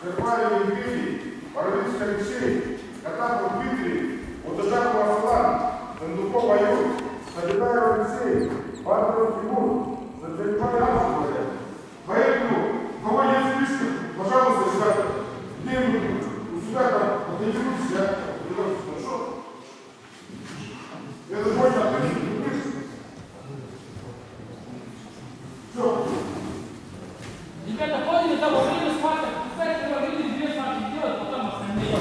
Вербальні Львіві, Боровицька Ліцей, Катапу Дмитрій, Удожакова Руслан, Сендукова Юр, Сабітаєва Ліцей, Бардов Тимур, Задзельпа Ясовая. Поэтому, у кого есть списки, пожалуйста, ребята, где-нибудь у себя там, подойдите, я хорошо. Это можно ответить. Все. Ребята, поняли, там во время схваток, кстати, во время 2 схватки делать, потом остальные.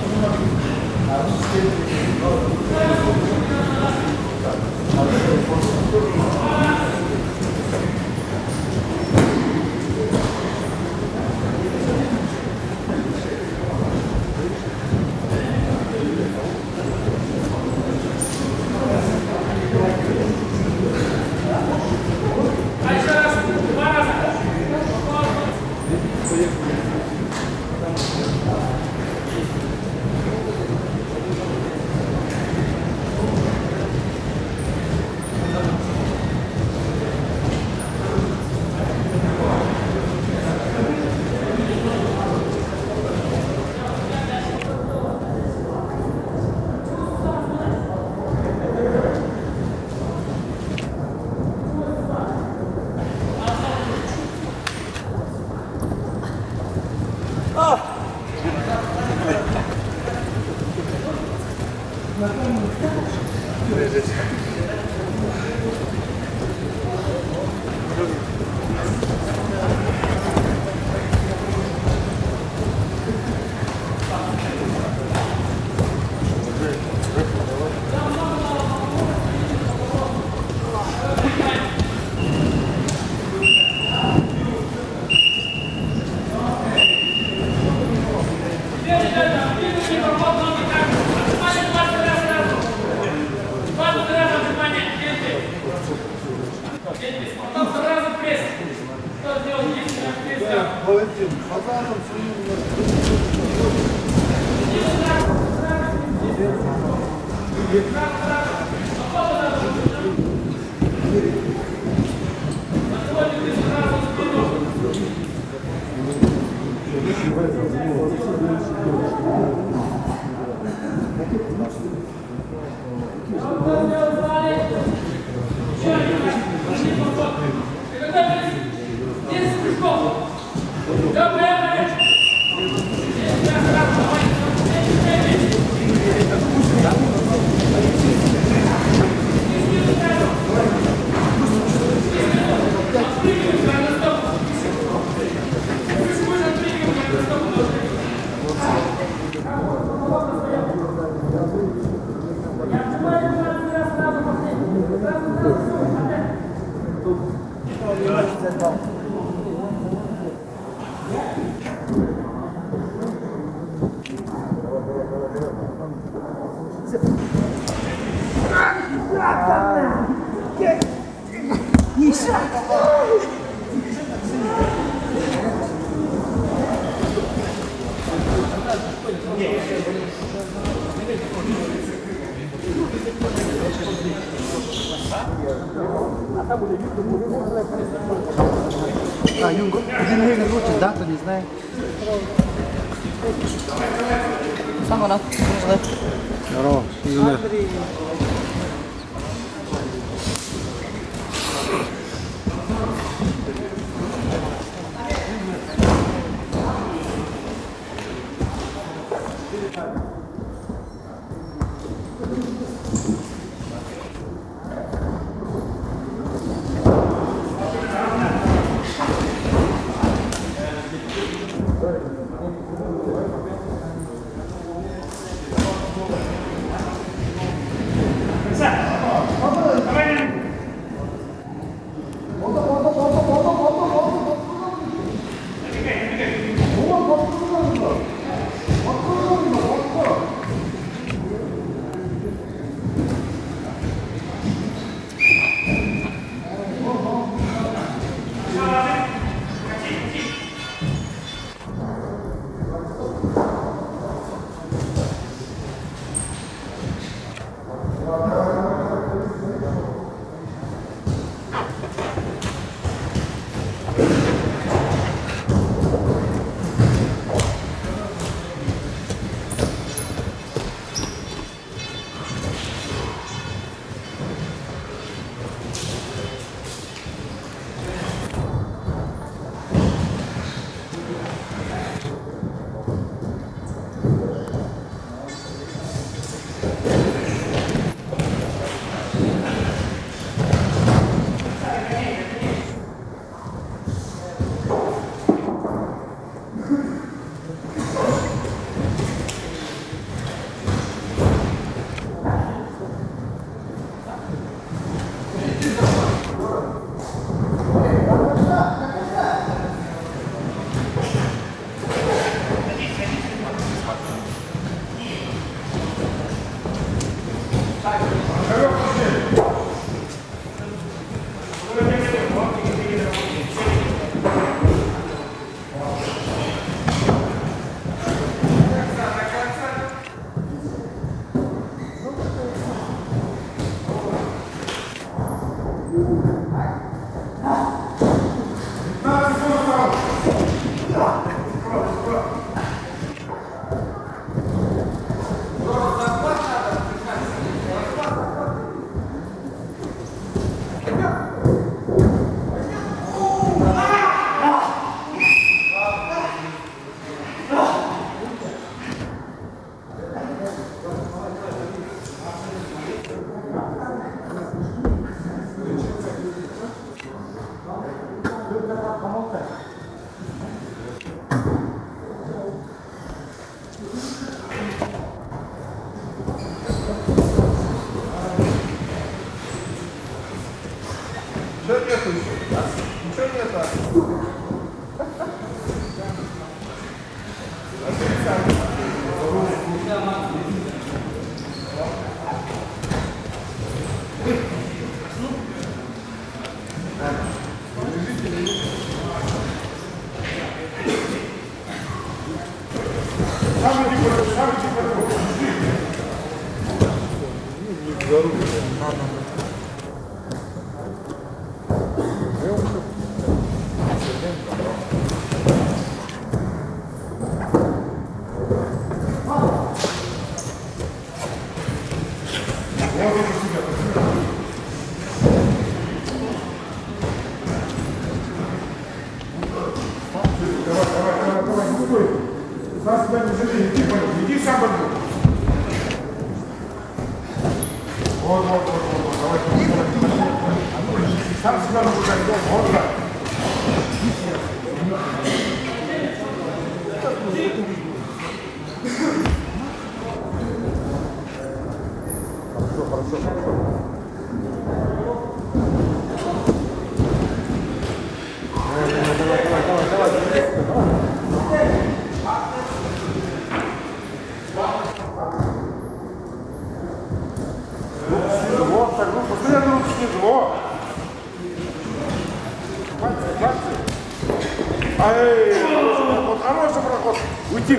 А еще раз, 2 раза. Валентин, фазаном А, Юнго, один гривен лучше, да, кто не знает. Сам вона. Здорово, Ничего нет. Нас тебя не жалеет, иди сам подбор. Вот, давай. Сам себя наблюдай, вот так. Хорошо. Вот так, ну, постоянно руки снизу, о! Пальцы. Ай, вот хороший проход. Уйти.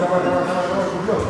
Давай, гублёв.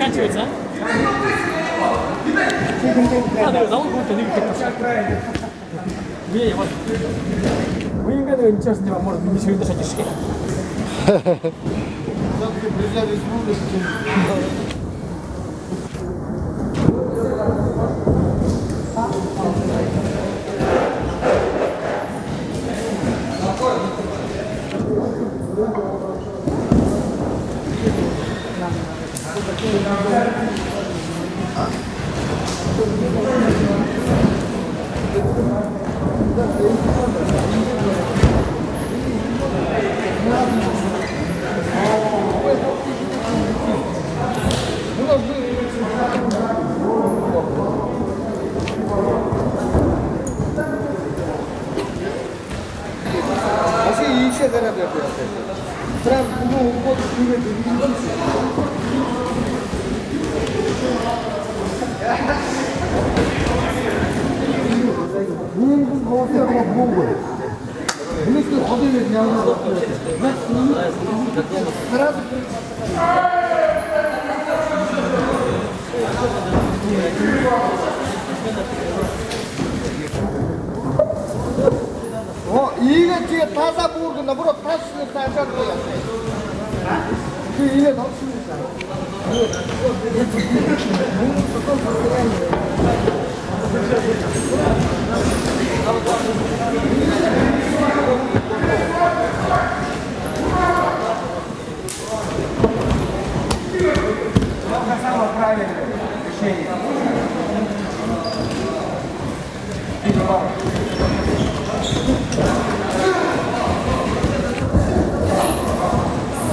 заканчивается, а? 다들 나온 거 같아, 이렇게. 왜, вот. Мы не гадаем, честно, не может не сегодня шатишь. Вообще еще гораздо yapıyor. Сразу bunu уход Bunun kız kovası yapmak bu olur. Bunu işte hobi ve yalnız yapıyor. Сразу 이게 뒤에 타사 부르는데 물어 타스는 타자 거야. 그 이게 넣습니다. Это самое правильное решение.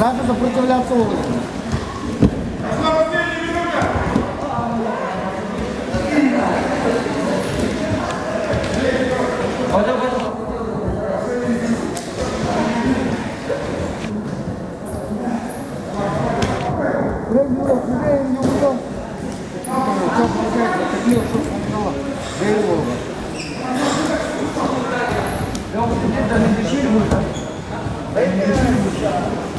Надо сопротивляться улице. Thank you.